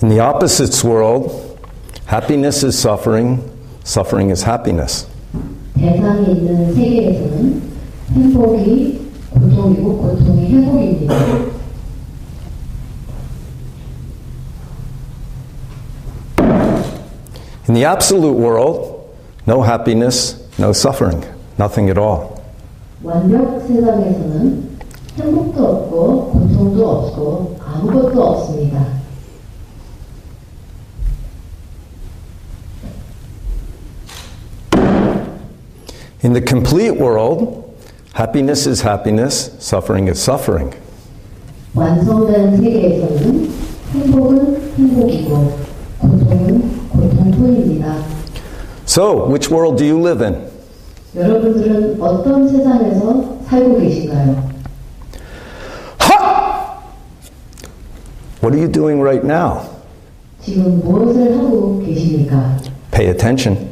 In the opposites world, happiness is suffering, suffering is happiness. 대상이 있는 세계에서는 행복이 고통이고 고통이 행복입니다. In the absolute world, no happiness, no suffering, nothing at all. 완벽 세상에서는 행복도 없고 고통도 없고 아무것도 없습니다. In the complete world, happiness is happiness, suffering is suffering. 완성된 세계에서는 행복은 행복이고 고통은 고통뿐입니다. So, which world do you live in? 여러분들은 어떤 세상에서 살고 계신가요? Ha! What are you doing right now? 지금 무엇을 하고 계십니까? Pay attention.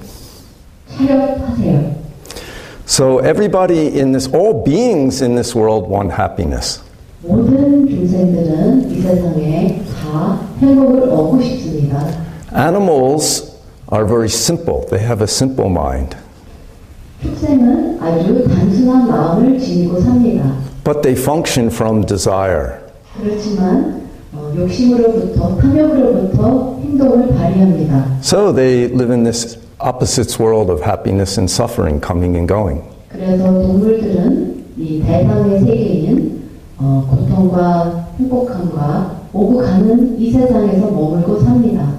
차렷하세요. So everybody in this, all beings in this world want happiness. 모든 중생들은 이 세상에 다 행복을 얻고 싶습니다. Animals are very simple. They have a simple mind. 축생은 아주 단순한 마음을 지니고 삽니다. But they function from desire. 그렇지만 욕심으로부터, 탐욕으로부터 행동을 발휘합니다. So they live in this opposites world of happiness and suffering, coming and going. 그래서 동물들은 이 대상의 세계인 고통과 행복함과 오고 가는 이 세상에서 머물고 삽니다.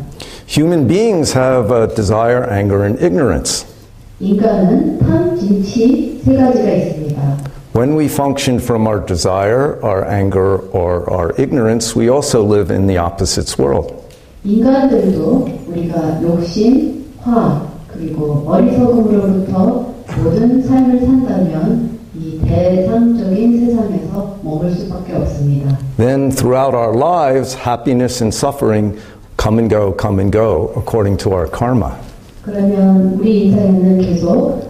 Human beings have desire, anger, and ignorance. 인간은 탐, 진치 세 가지가 있습니다. When we function from our desire, our anger, or our ignorance, we also live in the opposites world. 인간들도 우리가 욕심, 화, 그리고 어리석음으로부터 모든 삶을 산다면 이 대상적인 세상에서 머물 수밖에 없습니다. Then throughout our lives, happiness and suffering come and go according to our karma. 그러면 우리 인생에는 계속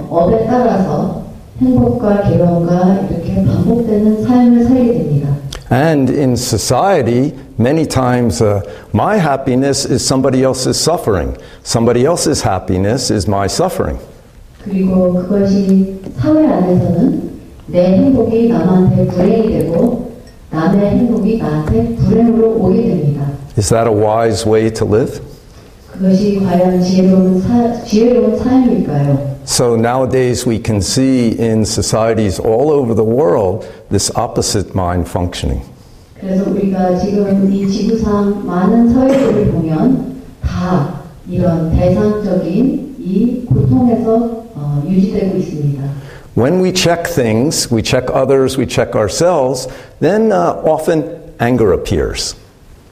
업에 따라서 행복과 괴로움과 이렇게 반복되는 삶을 살게 됩니다. And in society, many times my happiness is somebody else's suffering. Somebody else's happiness is my suffering. 그리고 그것이 사회 안에서는 내 행복이 남한테 불행이 되고 남의 행복이 나한테 불행으로 오게 됩니다. Is that a wise way to live? 그것이 과연 지혜로운 삶일까요? So nowadays we can see in societies all over the world this opposite mind functioning. 그래서 우리가 지금 이 지구상 많은 사회들을 보면 다 이런 대상적인 이 고통에서 유지되고 있습니다. When we check things, we check others, we check ourselves, then often anger appears.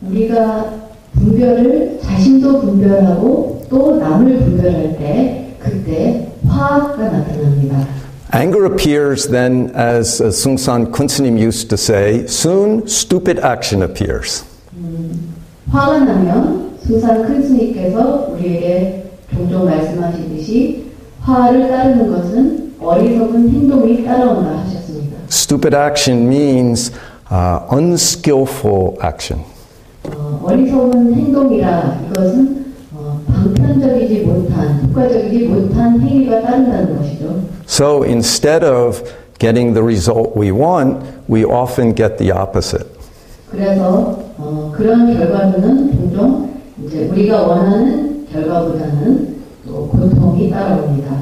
우리가 분별을 자신도 분별하고 또 남을 분별할 때 그때 화가 나타납니다. Anger appears then, as Sungsan Kunsanim used to say, soon stupid action appears. 화가 나면 숭산 큰 스님께서 우리에게 종종 말씀하시듯이 화를 따르는 것은 어리석은 행동이 따라온다 하셨습니다. Stupid action means unskillful action. 어리석은 행동이라 이것은 방편적이지 못한, 효과적이지 못한 행위가 따른다는 것이죠. So instead of getting the result we want, we often get the opposite. 그래서 그런 결과는 종종 이제 우리가 원하는 결과보다는 또 고통이 따라옵니다.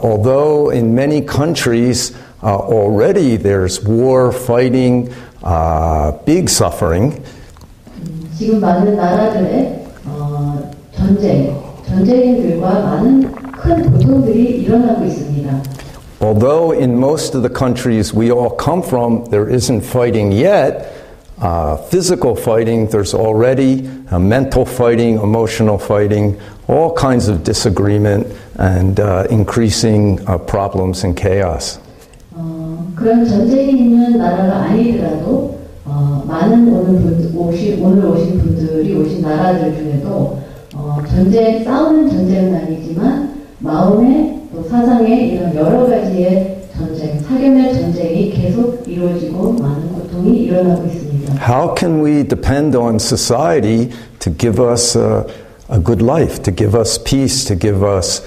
Although in many countries already there's war, fighting, big suffering. 지금 많은 나라들의 전쟁들과 많은 큰 고통들이 일어나고 있습니다. Although in most of the countries we all come from, there isn't fighting yet, physical fighting, there's already mental fighting, emotional fighting, all kinds of disagreement and increasing problems and chaos. 그런 전쟁이 있는 나라가 아니더라도 많은 오늘 오신 분들이 오신 나라들 중에도 싸우는 전쟁은 아니지만 마음의 또 사상의 이런 여러 가지의 전쟁, 사견의 전쟁이 계속 이루어지고 많은 고통이 일어나고 있습니다. 있습니다. How can we depend on society to give us a good life, to give us peace, to give us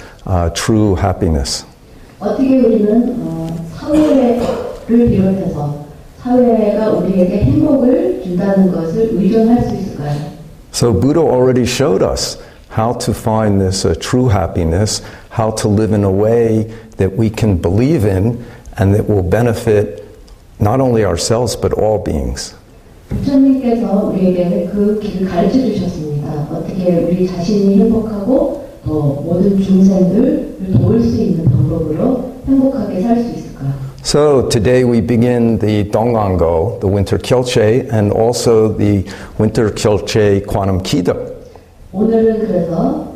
true happiness? 어떻게 우리는 사회를 비롯해서 사회가 우리에게 행복을 준다는 것을 의존할 수 있을까요? So Buddha already showed us how to find this true happiness, how to live in a way that we can believe in and that will benefit not only ourselves but all beings. 부처님께서 우리에게 그 길을 가르쳐 주셨습니다. 어떻게 우리 자신이 행복하고 또 모든 중생들을 도울 수 있는 방법으로 행복하게 살 수 있을까? So today we begin the 동안거, the winter kyolche, and also the winter kyolche quantum kido. 오늘은 그래서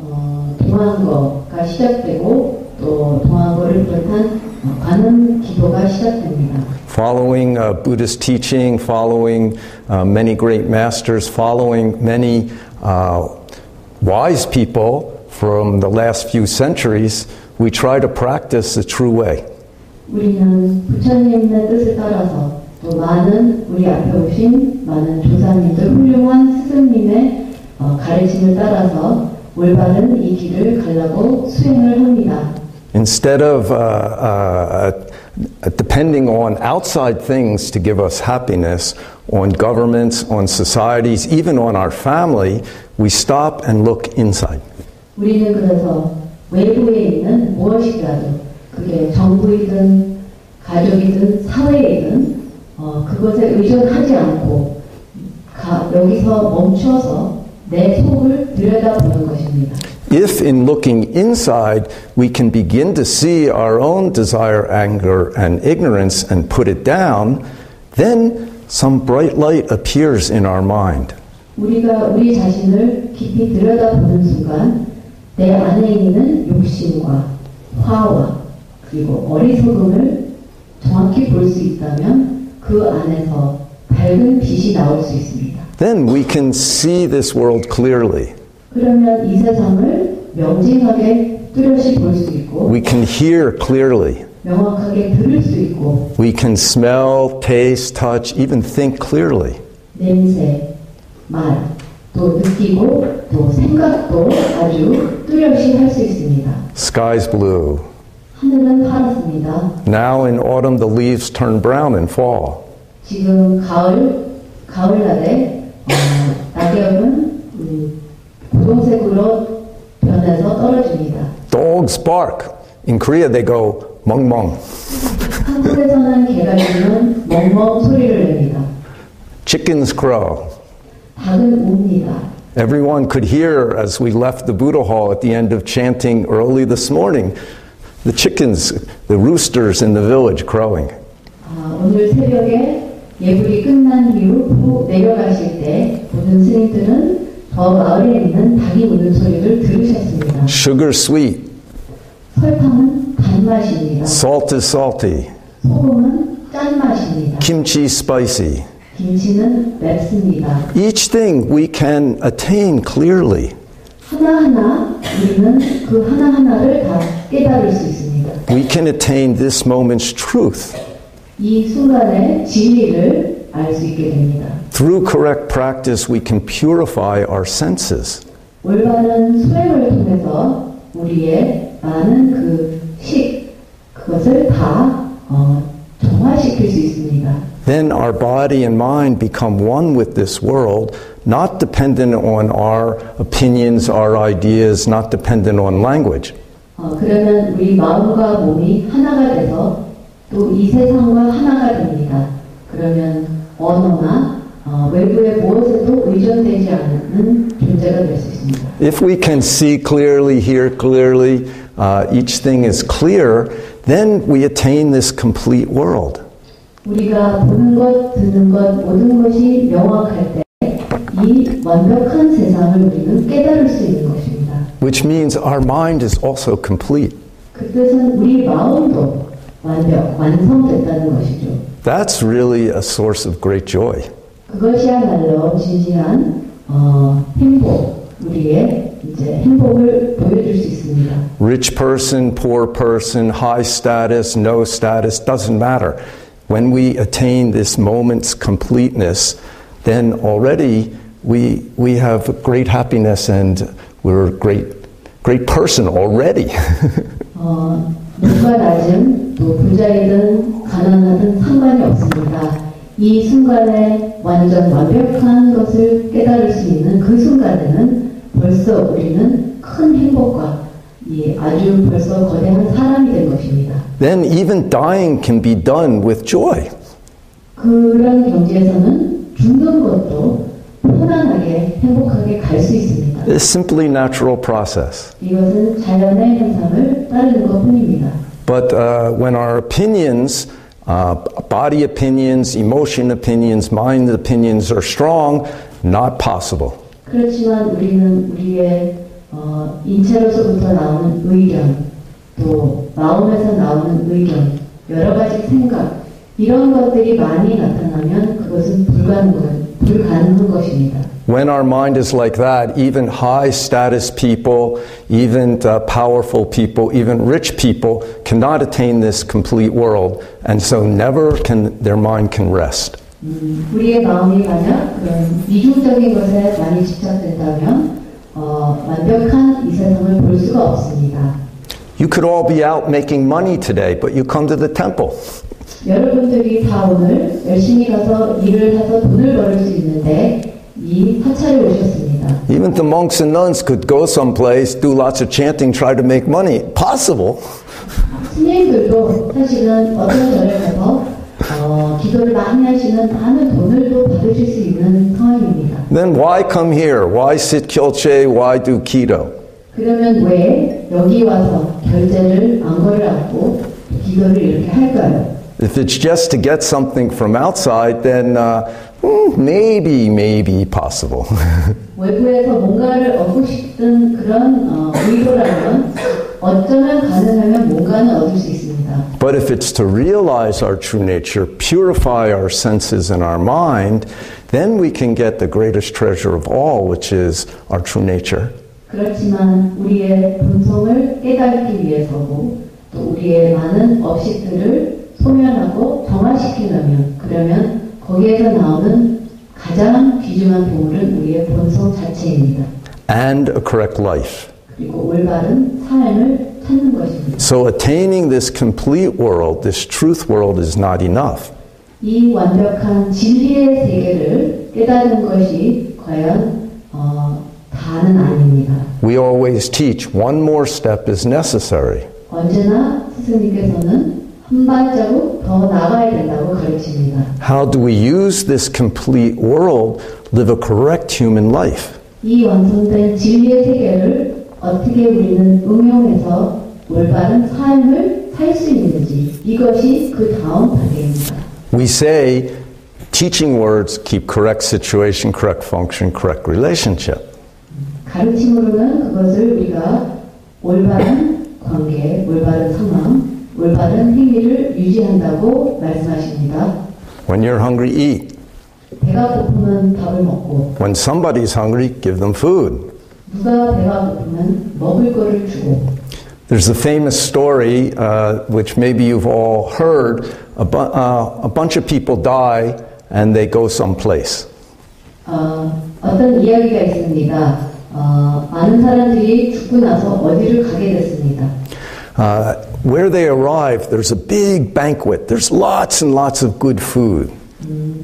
동안거가 시작되고 또 동안거를 비롯한 관음 기도가 시작됩니다. Following Buddhist teaching, following many great masters, following many wise people from the last few centuries, we try to practice the true way. 우리는 부처님의 뜻을 따라서 또 많은 우리 앞에 오신 많은 조사님들, 훌륭한 스승님의 가르침을 따라서 올바른 이 길을 가려고 수행을 합니다. Instead of depending on outside things to give us happiness, on governments, on societies, even on our family, we stop and look inside. 우리는 그래서 외부에 있는 무엇이라도 그게 정부이든 가족이든 사회이든 그것에 의존하지 않고 여기서 멈춰서 내 속을 들여다보는 것입니다. If in looking inside we can begin to see our own desire, anger, and ignorance and put it down, then some bright light appears in our mind. 우리가 우리 자신을 깊이 들여다보는 순간 내 안에 있는 욕심과 화와 그리고 어리석음을 정확히 볼 수 있다면 그 안에서 밝은 빛이 나올 수 있습니다. Then we can see this world clearly. 그러면 이 세상을 명징하게 뚜렷이 볼 수 있고 We can hear clearly. 명확하게 들을 수 있고 We can smell, taste, touch, even think clearly. 냄새, 말, 또 느끼고 또 생각도 아주 뚜렷이 할 수 있습니다. Sky's blue. 하늘은 파랗습니다. Now in autumn the leaves turn brown and fall. 지금 가을날에 낙엽은 고동색으로 변해서 떨어집니다. Dogs bark. In Korea they go 멍멍. 한국에서는 개가 짖는 멍멍 소리를 냅니다. Chickens crow. 닭은 웁니다. Everyone could hear as we left the Buddha hall at the end of chanting early this morning, the chickens, the roosters in the village crowing. 오늘 새벽에 예불이 끝난 이후 내려가실 때 모든 스님들은 저 마을에 있는 닭이 우는 소리를 들으셨습니다. Sugar sweet. 설탕은 단맛입니다. Salt is salty. 소금은 짠맛입니다. Kimchi spicy. 김치는 맵습니다. Each thing we can attain clearly. 하나하나 우리는 그 하나하나를 다 깨달을 수 있습니다. We can attain this moment's truth. 이 순간의 진리를 알 수 있게 됩니다. Through correct practice, we can purify our senses. 올바른 수행을 통해서 우리의 많은 그것을 다 정화시킬 수 있습니다. Then our body and mind become one with this world, not dependent on our opinions, our ideas, not dependent on language. 그러면 우리 마음과 몸이 하나가 돼서 또 이 세상과 하나가 됩니다. 그러면 언어나 외부의 무엇에도 의존되지 않는 존재가 될 수 있습니다. If we can see clearly, hear clearly, each thing is clear, then we attain this complete world. 우리가 보는 것, 듣는 것, 모든 것이 명확할 때 이 완벽한 세상을 우리는 깨달을 수 있는 것입니다. Which means our mind is also complete. 그 뜻은 우리 마음도 완성됐다는 것이죠. That's really a source of great joy. 그것이야말로 진실한 행복, 우리의 이제 행복을 보여줄 수 있습니다. Rich person, poor person, high status, no status, doesn't matter. When we attain this moment's completeness, then already we have great happiness and we're a great person already. 높과 낮음, 또 부자이든 가난하든 상관이 없습니다. 이 순간에 완전 완벽한 것을 깨달을 수 있는 그 순간에는 벌써 우리는 큰 행복과 아주 벌써 거대한 사람이 된 것입니다. Then even dying can be done with joy. 그런 경지에서는 죽는 것도 편안하게 행복하게 갈 수 있습니다. It's simply natural process. 이것은 자연의 현상을 따르는 것뿐입니다. But when our opinions, body opinions, emotion opinions, mind opinions are strong, not possible. 그렇지만 우리는 우리의 인체로서부터 나오는 의견, 또 마음에서 나오는 의견, 여러 가지 생각, 이런 것들이 많이 나타나면 그것은 불가능한 것입니다. When our mind is like that, even high status people, even powerful people, even rich people cannot attain this complete world, and so never can their mind can rest. 우리의 마음이 만약 그런 이중적인 것에 많이 집착된다면 완벽한 이 세상을 볼 수가 없습니다. You could all be out making money today, but you come to the temple. 여러분들이 다 오늘 열심히 가서 일을 해서 돈을 벌을 수 있는데 이 사찰에 오셨습니다. Even the monks and nuns could go someplace, do lots of chanting, try to make money. Possible. 스님들도 사실은 어떤 절에 가서 기도를 많이 하시는 많은 돈을 또 받으실 수 있는 상황입니다. Then why come here? Why sit Kyolche? Why do keto? 그러면 왜 여기 와서 결제를 안거를 안고 기도를 이렇게 할까요? If it's just to get something from outside, then maybe possible. 외부에서 뭔가를 얻고 싶은 그런 의도라면 어쩌면 가능하면 뭔가는 얻을 수 있습니다. But if it's to realize our true nature, purify our senses and our mind, then we can get the greatest treasure of all, which is our true nature. 그렇지만 우리의 본성을 깨닫기 위해서고 또 우리의 많은 업식들을 소멸하고 정화시키려면 그러면 거기에서 나오는 가장 귀중한 보물은 우리의 본성 자체입니다. And a correct life. 그리고 올바른 삶을 찾는 것입니다. So attaining this complete world, this truth world is not enough. 이 완벽한 진리의 세계를 깨닫는 것이 과연 다는 아닙니다. We always teach one more step is necessary. 언제나 스승님께서는 한 발자국 더 나가야 된다고 가르칩니다. How do we use this complete world, live a correct human life? 이 완성된 진리의 세계를 어떻게 우리는 응용해서 올바른 삶을 살 수 있는지 이것이 그 다음 단계입니다. We say teaching words keep correct situation, correct function, correct relationship. 가르침으로는 그것을 우리가 올바른 관계, 올바른 상황, 올바른 행위를 유지한다고 말씀하십니다. When you're hungry, eat. 배가 고프면 밥을 먹고 When somebody's hungry, give them food. 누가 배가 고프면 먹을 거를 주고 There's a famous story, which maybe you've all heard. A bunch of people die and they go someplace. 어떤 이야기가 있습니다. 많은 사람들이 죽고 나서 어디를 가게 됐습니다. Where they arrive, there's a big banquet. There's lots and lots of good food.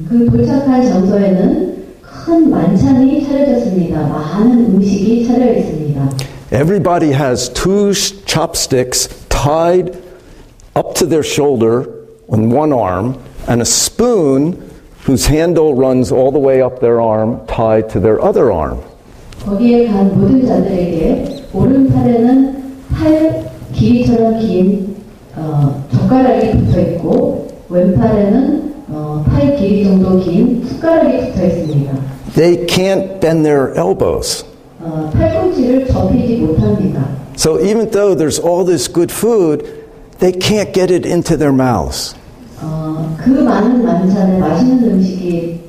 그 도착한 장소에는 큰 만찬이 차려졌습니다. 많은 음식이 차려 있습니다. Everybody has two chopsticks tied up to their shoulder on one arm, and a spoon whose handle runs all the way up their arm tied to their other arm. 거기에 간 모든 자들에게 오른팔에는 팔 길이처럼 긴 젓가락이 붙어 있고 왼팔에는 팔 길이 정도 긴 숟가락이 붙어 있습니다. They can't bend their elbows. 팔꿈치를 접히지 못합니다. So even though there's all this good food, they can't get it into their mouths. 그 많은 만찬에 맛있는 음식이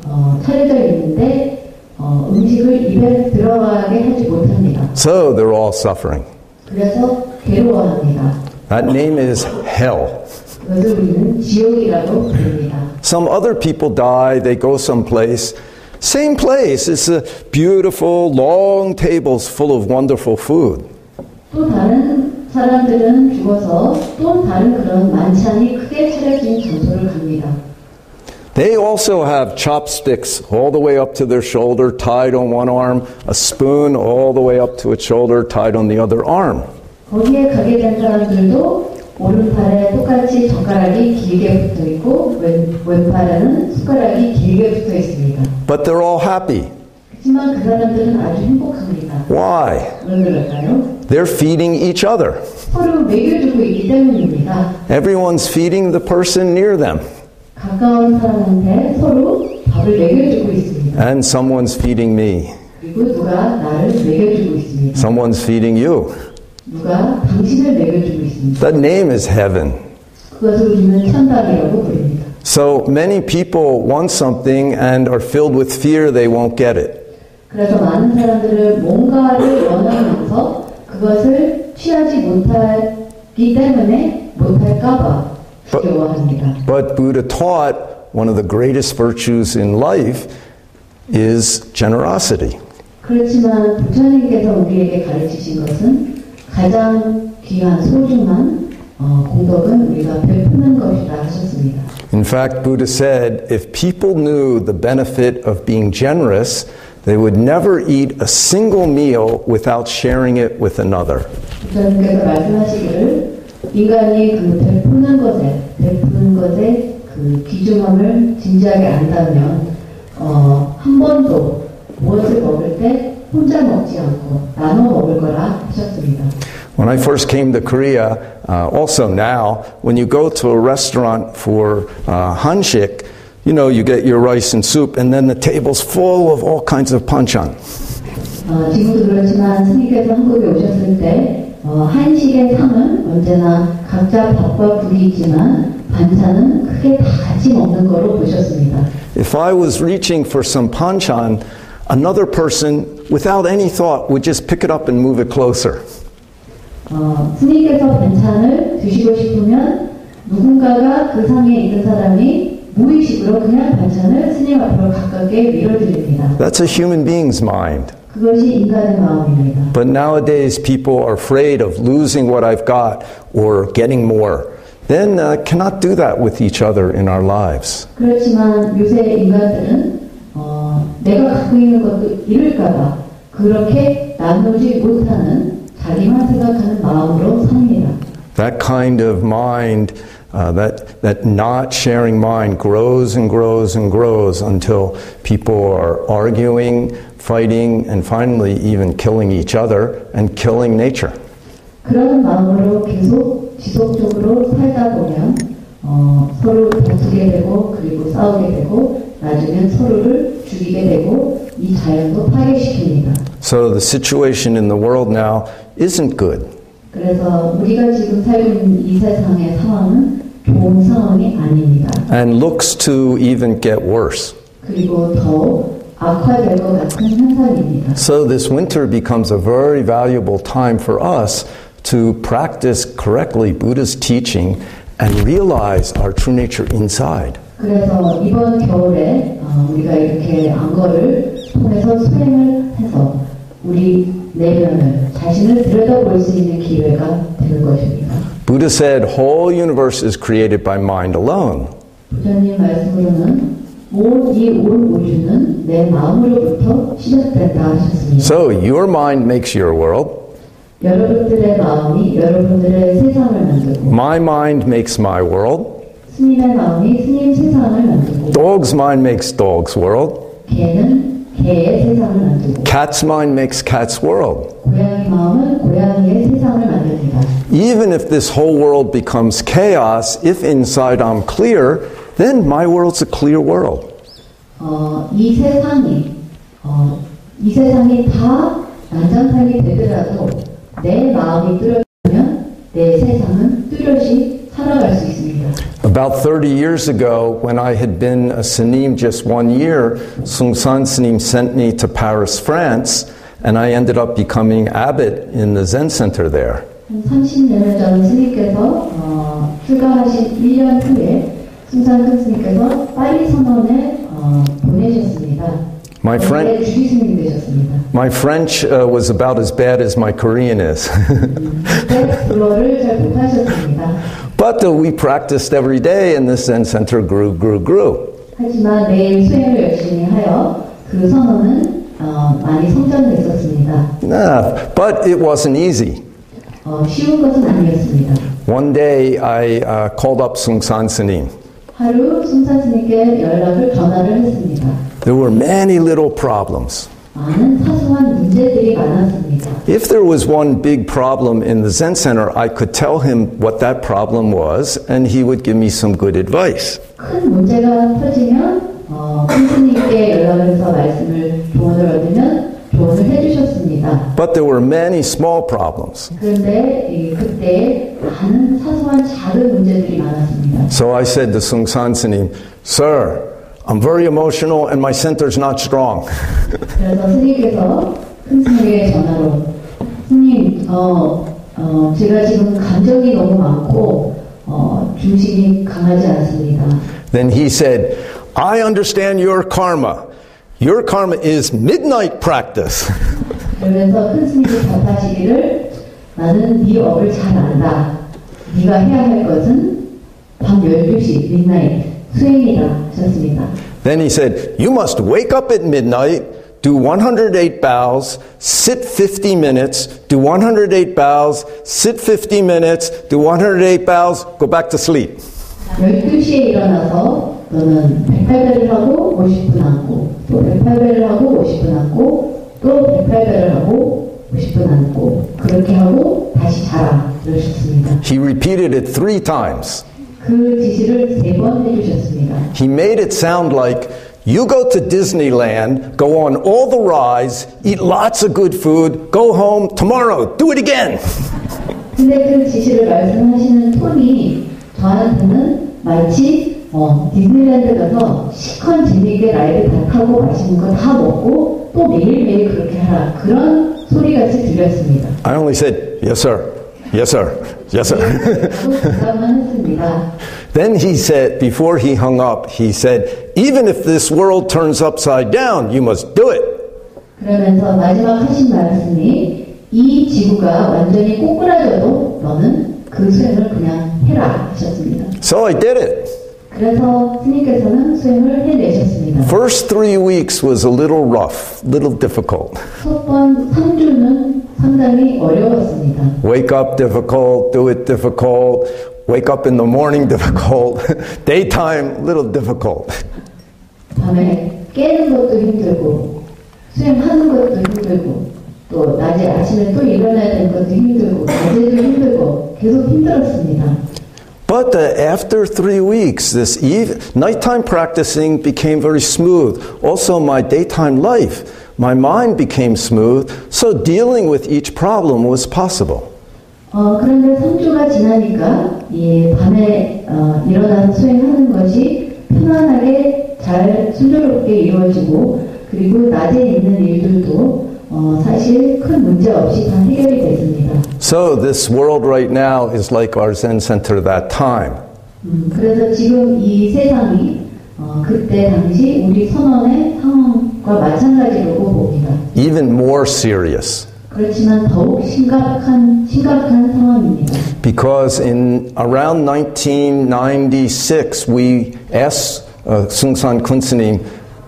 차려져 있는데 음식을 입에 들어가게 하지 못합니다. So they're all suffering. 그래서 괴로워합니다. That name is hell. 그것을 우리는 지옥이라고 부릅니다. Some other people die, they go someplace, Same place. It's a beautiful, long tables full of wonderful food. 또 다른 사람들은 죽어서 또 다른 그런 만찬이 크게 차려진 장소를 갑니다. They also have chopsticks all the way up to their shoulder, tied on one arm, a spoon all the way up to its shoulder, tied on the other arm. 거기에 가게 된 사람들도 오른팔에 똑같이 젓가락이 길게 붙어 있고 왼팔에는 숟가락이 길게 붙어 있습니다. But they're all happy. 하지만 그 사람들은 아주 행복합니다. Why? 왜 그럴까요? They're feeding each other. 서로 먹여주고 있기 때문입니다. Everyone's feeding the person near them. 가까운 사람한테 서로 밥을 먹여주고 있습니다. And someone's feeding me. 그리고 누가 나를 먹여주고 있습니다. Someone's feeding you. 누가 당신을 먹여주고 있습니다. That name is heaven. 그것을 우리는 천당이라고 부릅니다. So many people want something and are filled with fear they won't get it. 그래서 많은 사람들은 뭔가를 원하면서 그것을 취하지 못하기 때문에 못할까봐 두려워합니다. But Buddha taught one of the greatest virtues in life is generosity. 그렇지만 부처님께서 우리에게 가르치신 것은 가장 귀한 소중한 공덕은 우리가 베푸는 것이다 하셨습니다. In fact, Buddha said, if people knew the benefit of being generous, they would never eat a single meal without sharing it with another. 부처님께서 말씀하시기를 인간이 그 베푸는 것에 그 귀중함을 진지하게 안다면 한 번도 무엇을 먹을 때 혼자 먹지 않고 나눠 먹을 거라 하셨습니다. When I first came to Korea, also now, when you go to a restaurant for hanshik, you know, you get your rice and soup, and then the table's full of all kinds of banchan. 지금도 그렇지만 스님께서 한국에 오셨을 때 한식의 상은 언제나 각자 밥과 국이 있지만 반찬은 크게 다 같이 먹는 거로 보셨습니다. If I was reaching for some banchan, another person, without any thought, would just pick it up and move it closer. 스님께서 반찬을 드시고 싶으면 누군가가 그 상에 있는 사람이 무의식으로 그냥 반찬을 스님 앞으로 가깝게 밀어드립니다. That's a human being's mind. 그것이 인간의 마음입니다. But nowadays people are afraid of losing what I've got or getting more. Then cannot do that with each other in our lives. 그렇지만 요새 인간들은 내가 갖고 있는 것도 잃을까봐 그렇게 나누지 못하는 자기만 생각하는 마음으로 삽니다. That kind of mind, that not sharing mind grows and grows and grows until people are arguing, fighting, and finally even killing each other and killing nature. 그런 마음으로 계속 지속적으로 살다 보면 서로 다투게 되고 그리고 싸우게 되고 나중엔 서로를 죽이게 되고 이 자연도 파괴시킵니다. So the situation in the world now isn't good. 그래서 우리가 지금 살고 있는 이 세상의 상황은 좋은 상황이 아닙니다. And looks to even get worse. 그리고 더 악화될 것 같은 현상입니다. So this winter becomes a very valuable time for us to practice correctly Buddha's teaching and realize our true nature inside. 그래서 이번 겨울에 우리가 이렇게 안거를 통해서 수행을 해서 우리 내면을 자신을 들여다볼 수 있는 기회가 되는 것입니다. Buddha said, whole universe is created by mind alone. 부처님 말씀으로는 이 온 우주는 내 마음으로부터 시작된다 하셨습니다. So your mind makes your world. 여러분들의 마음이 여러분들의 세상을 만들고 My mind makes my world. 스님의 마음이 스님 세상을 만들고 Dog's mind makes dog's world. 개는 개의 세상을 만들고 Cat's mind makes cat's world. 고양이 마음은 고양이의 세상을 만듭니다. Even if this whole world becomes chaos, if inside I'm clear, then my world's a clear world. 이 세상이 다 난장판이 되더라도 내 마음이 뚜렷하면 내 세상은 뚜렷이 살아갈 수 있습니다. About 30 years ago, when I had been a Sanim just 1 year, Sung San Sanim sent me to Paris, France, and I ended up becoming abbot in the Zen Center there. 30년을 전 스님께서 출가하신 1년 후에 숭산 큰 스님께서 파리 선원에 보내셨습니다. My French, 주기스님 되셨습니다. my French was about as bad as my Korean is. 불어를 잘 못하셨습니다. But we practiced every day and the Zen Center grew. 하지만 매일 수행을 열심히 하여 그 선언은 많이 성장됐었습니다. But it wasn't easy. 쉬운 것은 아니었습니다. One day I called up Sungsan S님. 하루 숭산 스님께 전화를 했습니다. There were many little problems. 많은 사소한 문제들이 많았습니다. If there was one big problem in the Zen Center, I could tell him what that problem was, and he would give me some good advice. 큰 문제가 터지면 스님께 연락을 해서 조언을 얻으면 조언을 해주셨습니다. But there were many small problems. 그런데 그때 많은 사소한 작은 문제들이 많았습니다. So I said to Sungsan S님, Sir, I'm very emotional and my center's not strong. 그래서 스님께서 큰 스님에게 전화로 스님, 제가 지금 감정이 너무 많고 중심이 강하지 않습니다. Then he said, I understand your karma. Your karma is midnight practice. 그러면서 큰 스님이 답하시기를 나는 네 업을 잘 안다. 네가 해야 할 것은 밤 12시 midnight 수행이다 하셨습니다. Then he said, you must wake up at midnight, do 108 bows, sit 50 minutes, do 108 bows, sit 50 minutes, do 108 bows, go back to sleep. 12시에 일어나서 너는 108배를 하고 50분 앉고 또 108배를 하고 50분 앉고 또 108배를 하고 50분 앉고 그렇게 하고 다시 자라 그러셨습니다. He repeated it 3 times. 그 지시를 3번 해주셨습니다. He made it sound like you go to Disneyland, go on all the rides, eat lots of good food, go home tomorrow, do it again. 근데 그 지시를 말씀하시는 톤이 저한테는 마치 디즈니랜드 가서 시컨 재미있게 라이드 다 타고 맛있는 거 다 먹고 또 매일매일 그렇게 하라 그런 소리같이 들렸습니다. I only said, yes sir, yes sir, yes sir. 대답만 했습니다. Then he said, before he hung up, he said, even if this world turns upside down, you must do it. 그러면서 마지막 하신 말씀이 이 지구가 완전히 꼬꾸라져도 너는 그 수행을 그냥 해라 하셨습니다. So I did it. 그래서 스님께서는 수행을 해내셨습니다. First 3 weeks was a little rough, little difficult. 첫 번 3주는 상당히 어려웠습니다. Wake up difficult, do it difficult, wake up in the morning difficult, daytime little difficult. 밤에 깨는 것도 힘들고 수행하는 것도 힘들고 또 낮에 아침에 또 일어나야 되는 것도 힘들고 낮에도 힘들고 계속 힘들었습니다. But after 3 weeks, this nighttime practicing became very smooth. Also my daytime life, my mind became smooth, so dealing with each problem was possible. 그런데 3주가 지나니까 이 밤에 일어나서 수행하는 것이 편안하게 잘 순조롭게 이루어지고 그리고 낮에 있는 일들도 사실 큰 문제 없이 다 해결이 됐습니다. So this world right now is like our Zen center that time. 그래서 지금 이 세상이 그때 당시 우리 선원의 상황과 마찬가지라고 봅니다. Even more serious. 그렇지만 더욱 심각한 상황입니다. Because in around 1996, we asked Sungsan Kunsanim,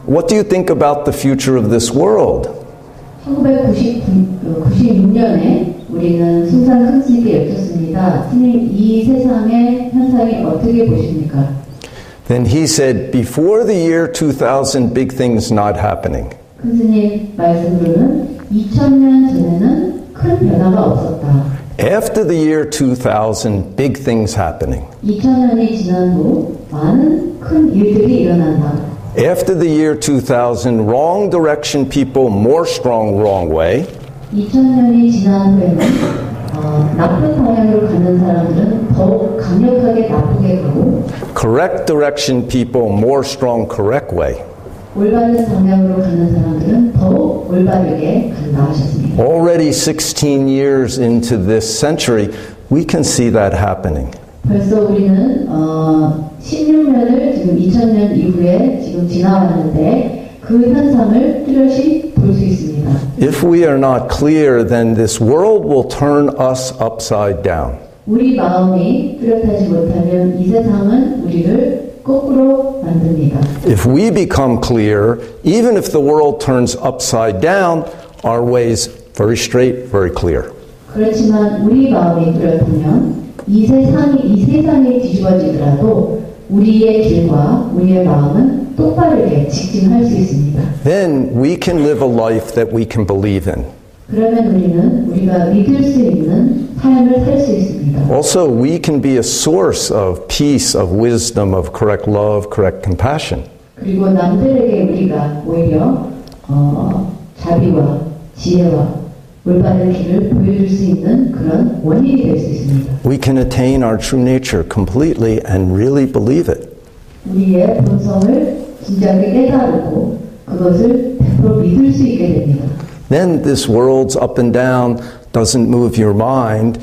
what do you think about the future of this world? 1996년에 우리는 숭산 큰 스님께 여쭙습니다. 스님, 이 세상의 현상이 어떻게 보십니까? Then he said, before the year 2000, big things not happening. 큰 스님 말씀으로는 2000년 전에는 큰 변화가 없었다. After the year 2000, big things happening. 2000년이 지난 후 많은 큰 일들이 일어난다. After the year 2000, wrong direction people more strong wrong way. 2000년이 지난 후에는 나쁜 방향으로 가는 사람들은 더욱 강력하게 나쁘게 가고 Correct direction people more strong correct way. 올바른 방향으로 가는 사람들은 더욱 올바르게 간다 하셨습니다. Already 16 years into this century, we can see that happening. 벌써 우리는 16년을 지금 2000년 이후에 지금 지나왔는데 그 그 현상을 뚜렷이 볼 수 있습니다. If we are not clear, then this world will turn us upside down. 우리 마음이 뚜렷하지 못하면 이 세상은 우리를 거꾸로 만듭니다. If we become clear, even if the world turns upside down, our way's very straight, very clear. 그렇지만 우리 마음이 뚜렷하면 이 세상이 뒤집어지더라도 우리의 길과 우리의 마음은 똑바르게 직진할 수 있습니다. Then we can live a life that we can believe in. 그러면 우리가 믿을 수 있는 삶을 살 수 있습니다. Also, we can be a source of peace, of wisdom, of correct love, correct compassion. 그리고 남들에게 우리가 오히려 자비와 지혜와 올바른 길을 보여줄 수 있는 그런 원인이 될 수 있습니다. We can attain our true nature completely and really believe it. 우리의 본성을 진작에 깨달고 그것을 100% 믿을 수 있게 됩니다. Then this world's up and down doesn't move your mind.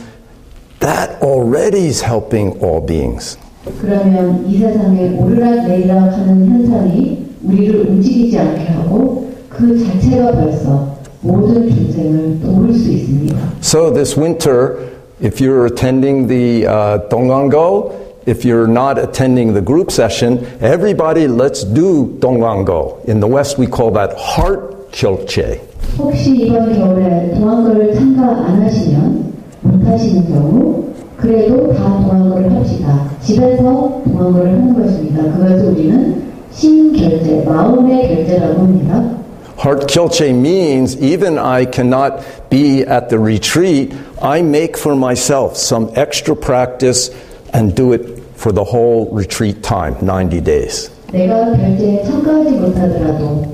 That already is helping all beings. 그러면 이 세상에 오르락내리락 하는 현상이 우리를 움직이지 않게 하고 그 자체가 벌써 모든 중생을 도울 수 있습니다. So this winter, if you're attending the 동안거, if you're not attending the group session, everybody let's do 동안거. In the West we call that heart kilche. 혹시 이번 겨울에 동안거를 참가 안 하시면 못 하시는 경우 그래도 다 동안거를 합시다. 집에서 동안거를 하는 것입니다. 그것을 우리는 신결제, 마음의 결제라고 합니다. Heart kilche means even I cannot be at the retreat, I make for myself some extra practice and do it for the whole retreat time, 90 days. 내가 결제에 참가하지 못하더라도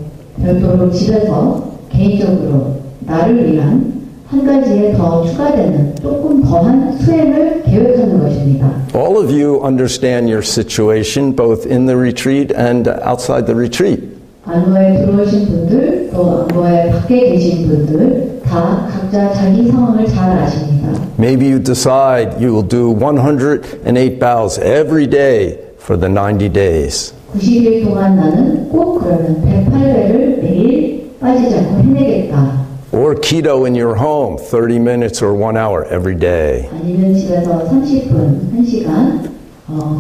별도로 집에서 개인적으로 나를 위한 한 가지에 더 추가되는 조금 더한 수행을 계획하는 것입니다. All of you understand your situation both in the retreat and outside the retreat. 안거에 들어오신 분들 또 안거에 밖에 계신 분들 다 각자 자기 상황을 잘 아십니다. Maybe you decide you will do 108 bows every day for the 90 days. 90일 동안 나는 꼭 그러면 108배를 매일 빠지지 않고 해내겠다. Or keto in your home, 30 minutes or 1 hour every day. 아니면 집에서 30분, 1시간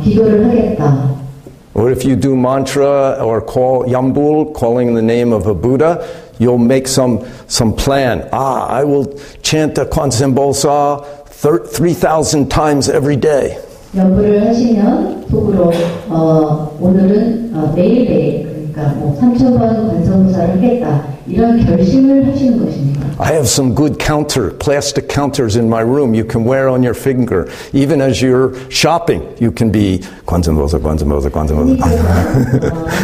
기도를 하겠다. Or if you do mantra or call yambul, calling the name of a Buddha, you'll make some plan. I will chant the 관세음보살 3,000 times every day. 연부를 하시면 속으로 오늘은 매일매일 그러니까 3,000번 관세음보살을 하겠다. 이런 결심을 하시는 것입니다. I have some good plastic counters in my room you can wear on your finger. Even as you're shopping, you can be 관세음보살, 관세음보살, 관세음보살.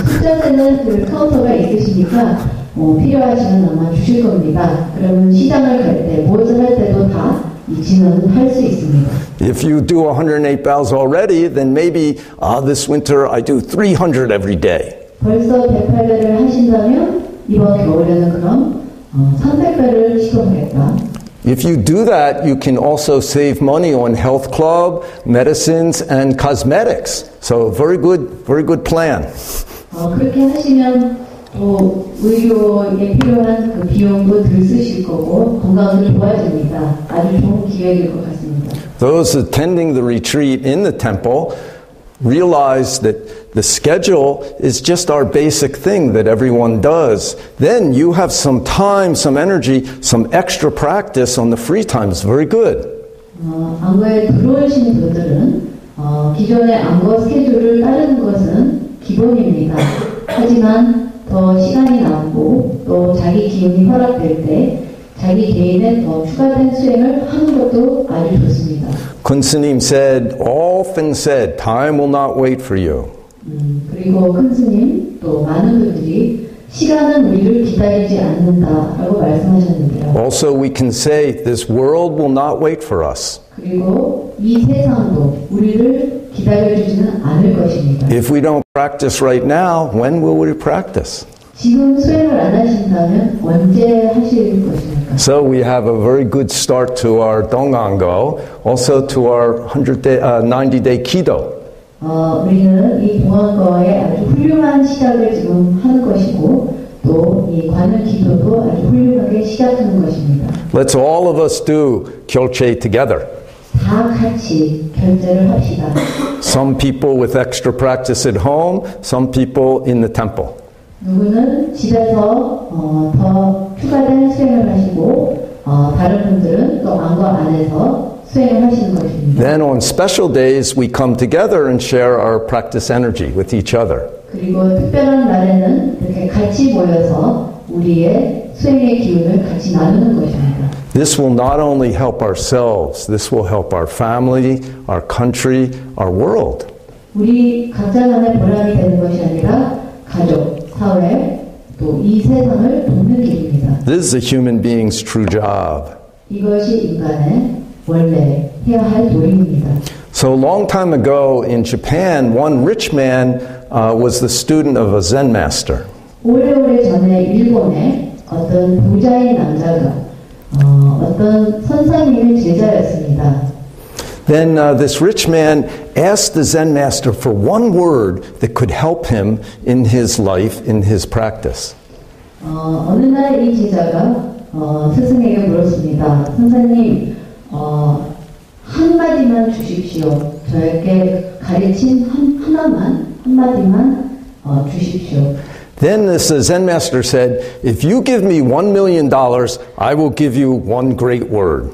숫자되는 그 카운터가 있으시니까 필요하시면 아마 주실 겁니다. 그러면 시장을 갈 때, 무엇을 할 때도 다 이 진언을 할 수 있습니다. If you do 108 bows already, then maybe this winter I do 300 every day. 벌써 108배를 하신다면 이번 겨울에는 그럼 300배를 시도하겠다. If you do that, you can also save money on health club, medicines, and cosmetics. So very good plan. 그렇게 하시면 또 의료에 필요한 그 비용도 덜 쓰실 거고 건강도 좋아집니다. 아주 좋은 기획일 것 같습니다. Those attending the retreat in the temple realize that the schedule is just our basic thing that everyone does. Then you have some time, some energy, some extra practice on the free time. It's very good. 안거에 들어오신 분들은 기존의 안거 스케줄을 따르는 것은 기본입니다. 하지만 더 시간이 남고 또 자기 기운이 허락될 때 자기 개인의 더 추가된 수행을 하는 것도 아주 좋습니다. Kun often said, time will not wait for you. 그리고 큰 스님 또 많은 분들이 시간은 우리를 기다리지 않는다라고 말씀하셨는데요. Also we can say, this world will not wait for us. 그리고 이 세상도 우리를 기다려주지는 않을 것입니다. If we don't practice right now, when will we practice? 지금 수행을 안 하신다면 언제 하실 것입니까? So we have a very good start to our 동안거, also to our 90-day keto. 우리는 이 동안거에 아주 훌륭한 시작을 지금 하는 것이고 또 이 관음 기도도 아주 훌륭하게 시작하는 것입니다. Let's all of us do 결제 together. 다 같이 결제를 합시다. Some people with extra practice at home, some people in the temple. 누구는 집에서 더 추가된 수행을 하시고 다른 분들은 또 안과 안에서 수행을 하시는 것입니다. Then on special days we come together and share our practice energy with each other. 그리고 특별한 날에는 이렇게 같이 모여서 우리의 수행의 기운을 같이 나누는 것입니다. This will not only help ourselves, this will help our family, our country, our world. 우리 각자만의 보람이 되는 것이 아니라 가족, 사회, 또 이 세상을 돕는 길입니다. This is a human being's true job. 이것이 인간의 원래 해야 할 도리입니다. So a long time ago in Japan, one rich man was the student of a Zen master. 오래오래 전에 일본에 어떤 부자인 남자가 어떤 선사님의 제자였습니다. Then this rich man asked the Zen master for one word that could help him in his life, in his practice. 어느 날 이 제자가 스승에게 물었습니다. 선생님, 한마디만 주십시오. 저에게 가르친 한마디만 주십시오. Then this Zen master said, if you give me $1 million, I will give you one great word.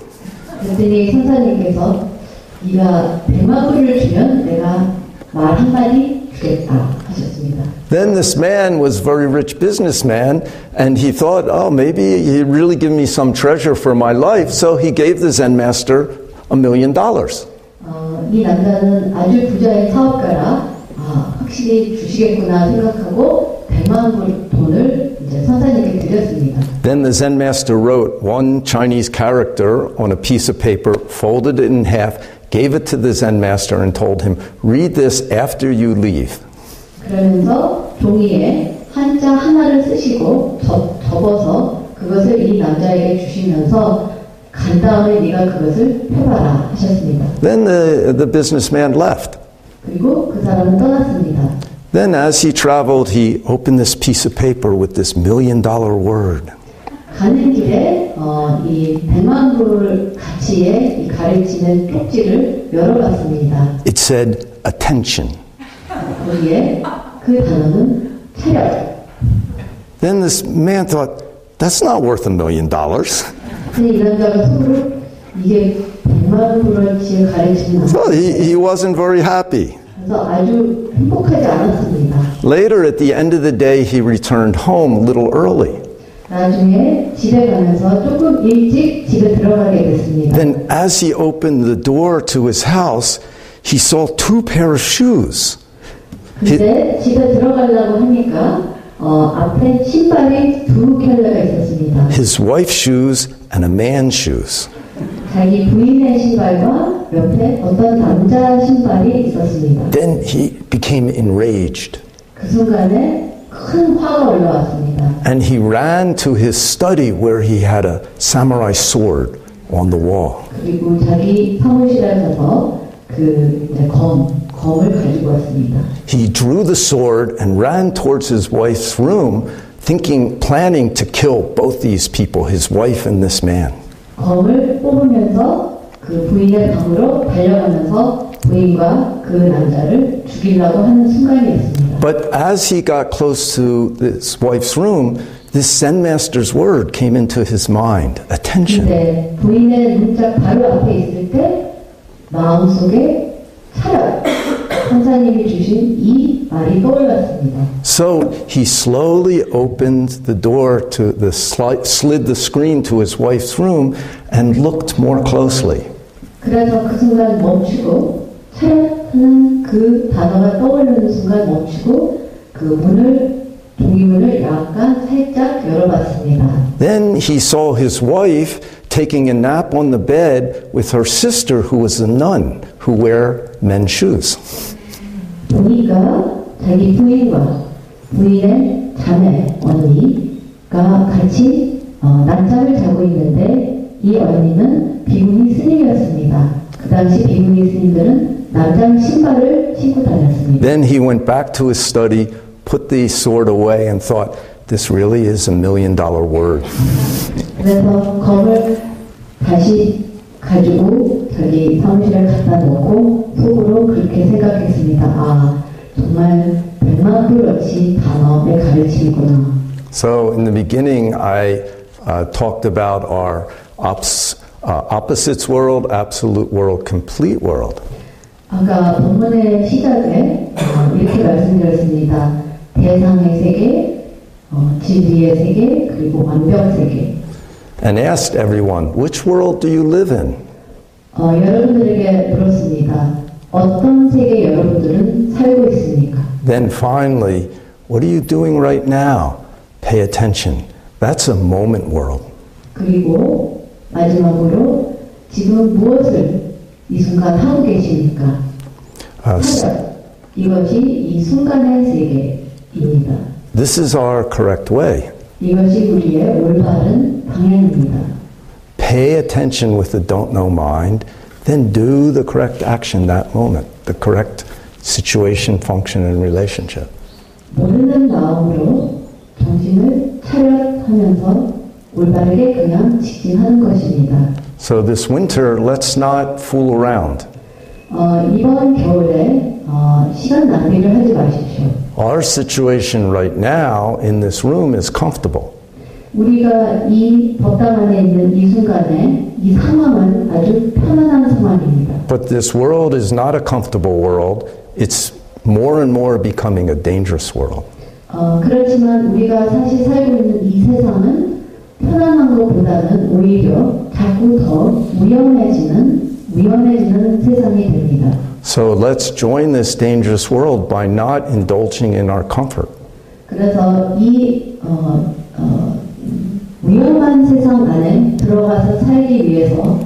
그랬더니 선사님께서 네가 100만 불을 주면 내가 말 한마디 주겠다 하셨습니다. Then this man was a very rich businessman, and he thought, oh, maybe he'd really give me some treasure for my life, so he gave the Zen master $1 million. 이 남자는 아주 부자인 사업가라 확실히 주시겠구나 생각하고 100만 불 돈을 이제 선사님께 드렸습니다. Then the Zen master wrote one Chinese character on a piece of paper, folded it in half, gave it to the Zen master and told him, read this after you leave. 그러면서 종이에 한자 하나를 쓰시고 접어서 그것을 이 남자에게 주시면서 간 다음에 네가 그것을 펴봐라 하셨습니다. Then the businessman left. 그리고 그 사람은 떠났습니다. Then as he traveled, he opened this piece of paper with this $1 million word. 가는 길에 이 100만 불 가치의 이 가르치는 쪽지를 열어봤습니다. It said, attention. 거기에 그 단어는 차렷. Then this man thought, that's not worth $1 million. 근데 이 남자가 속으로 이게 100만 불어치의 가르치는 So he wasn't very happy. 그래서 아주 행복하지 않았습니다. Later, at the end of the day, he returned home a little early. 나중에 집에 가면서 조금 일찍 집에 들어가게 됐습니다. Then as he opened the door to his house, he saw two pair of shoes. 근데 집에 들어가려고 하니까 앞에 신발이 두 켤레가 있었습니다. His wife's shoes and a man's shoes. 자기 부인의 신발과 옆에 어떤 남자 신발이 있었습니다. Then he became enraged. 그 순간에 큰 화가 올라왔습니다. And he ran to his study where he had a samurai sword on the wall. 그리고 자기 사무실에 가서 그 이제 검을 가지고 왔습니다. He drew the sword and ran towards his wife's room, planning to kill both these people, his wife and this man. 검을 뽑으면서 그 부인의 방으로 달려가면서 부인과 그 남자를 죽이려고 하는 순간이었습니다. But as he got close to his wife's room, this Zen master's word came into his mind. Attention. 근데 부인의 문짝 바로 앞에 있을 때 마음속에 차렷 선사님이 주신 이 말이 떠올랐습니다. So he slowly opened the door to slid the screen to his wife's room and looked more closely. 그래서 그 순간 멈추고 차렷하는 그 단어가 떠오르는 순간 멈추고 그 종이문을 약간 살짝 열어봤습니다. Then he saw his wife taking a nap on the bed with her sister who was a nun who wear men's shoes. 보니까 자기 부인과 부인의 자매 언니가 같이 낮잠을 자고 있는데 이 언니는 비구니 스님이었습니다. 그 당시 비구니 스님들은 남장 신발을 신고 다녔습니다. Then he went back to his study, put the sword away and thought, this really is $1 million word. 그래서 검을 다시 가지고 저기 사무실에 갖다 놓고 속으로 그렇게 생각했습니다. 아, 정말 100만 불어치 단어의 가르침이구나. So in the beginning, I talked about our opposites world, absolute world, complete world. 아까 본문의 시작에 이렇게 말씀드렸습니다. 대상의 세계, 진리의 세계, 그리고 완벽 세계. And asked everyone, which world do you live in? 여러분들에게 물었습니다. 어떤 세계 여러분들은 살고 있습니까? Then finally, what are you doing right now? Pay attention. That's a moment world. 그리고 마지막으로 지금 무엇을 이 순간 하고 계십니까? 이것이 이 순간의 세계입니다. This is our correct way. 이것이 우리의 올바른 방향입니다. Pay attention with the don't know mind, then do the correct action that moment, the correct situation, function, and relationship. 모르는 마음으로 정신을 차렷하면서 올바르게 그냥 직진하는 것입니다. So this winter, let's not fool around. 이번 겨울에 시간 낭비를 하지 마십시오. Our situation right now in this room is comfortable. 우리가 이 법당 안에 있는 이 순간에 이 상황은 아주 편안한 상황입니다. But this world is not a comfortable world. It's more and more becoming a dangerous world. 그렇지만 우리가 사실 살고 있는 이 세상은 편안한 것보다는 오히려 자꾸 더 위험해지는 세상이 됩니다. So let's join this dangerous world by not indulging in our comfort. 그래서 이 위험한 세상 안에 들어가서 살기 위해서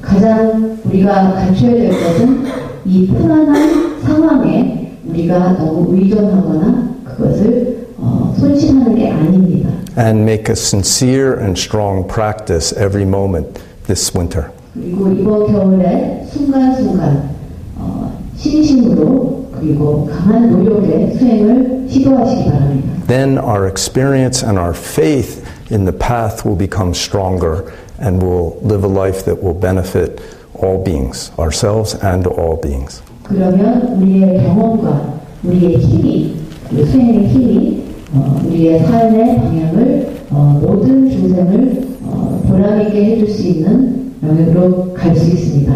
가장 우리가 갖춰야 될 것은 이 편안한 상황에 우리가 너무 의존하거나 그것을 손실하는 게 아닙니다. And make a sincere and strong practice every moment this winter. 그리고 이번 겨울에 순간순간 신심으로 그리고 강한 노력의 수행을 시도하시기 바랍니다. Then our experience and our faith in the path will become stronger and we'll live a life that will benefit all beings, ourselves and all beings. 그러면 우리의 경험과 우리의 힘이, 수행의 힘이 우리의 삶의 방향을 모든 중생을 보람있게 해줄 수 있는 영역으로 갈 수 있습니다.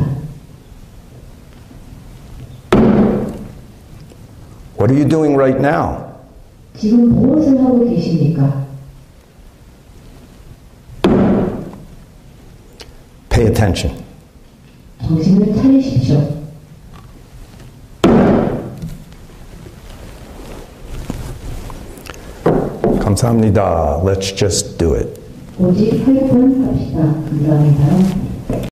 What are you doing right now? 지금 무엇을 하고 계십니까? Pay attention. 정신을 차리십시오. 감사합니다. Let's just do it. 오직 활동합시다. 감사합니다.